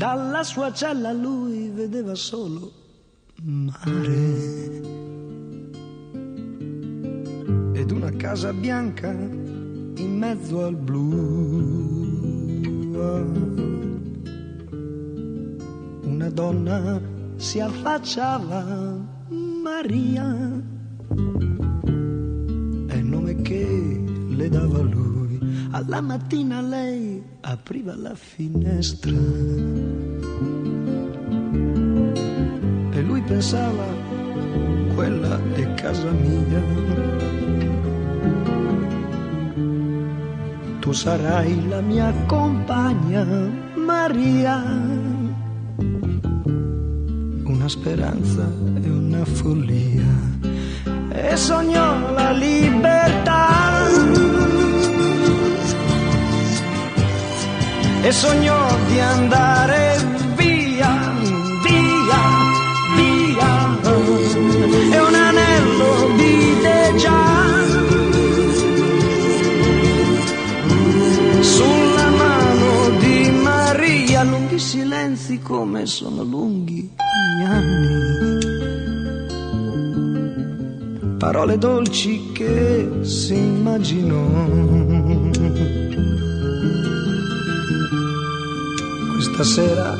Dalla sua cella lui vedeva solo mare ed una casa bianca in mezzo al blu. Una donna si affacciava, Maria, è il nome che le dava lui. Alla mattina lei apriva la finestra e lui pensava, quella è casa mia. Tu sarai la mia compagna, Maria. Una speranza e una follia, e sognò la libertà, e sognò di andare via, via, via, e un anello vide già sulla mano di Maria. Lunghi silenzi come sono lunghi gli anni, parole dolci che si immaginò. Stasera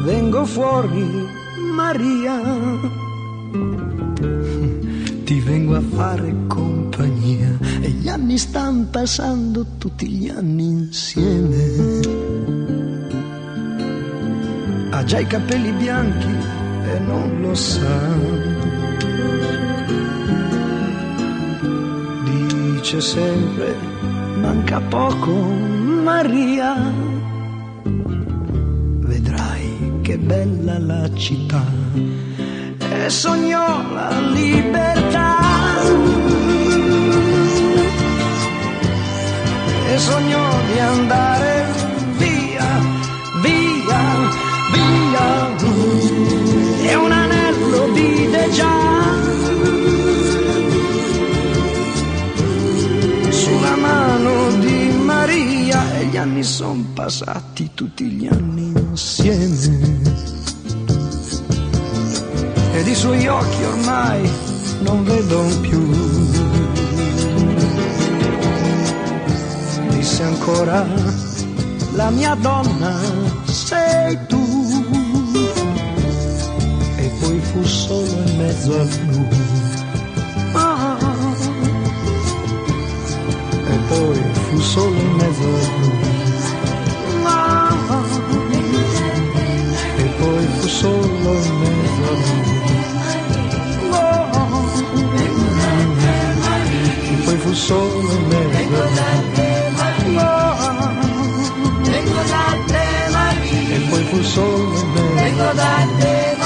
vengo fuori, Maria, ti vengo a fare compagnia, e gli anni stanno passando, tutti gli anni insieme. Ha già i capelli bianchi e non lo sa, dice sempre manca poco, Maria. Vedrai che bella la città, e sognò la libertà, e sognò di andare via, via, via, e un anello vide già sulla mano di Maria, e gli anni son passati, tutti gli anni insieme, ed i suoi occhi ormai non vedo più. Disse ancora, la mia donna sei tu, e poi fu solo in mezzo al blu. E poi fu solo in mezzo al blu. E poi fu solo in mezzo al blu. E poi fu solo in mezzo al blu. E poi fu solo in mezzo al blu.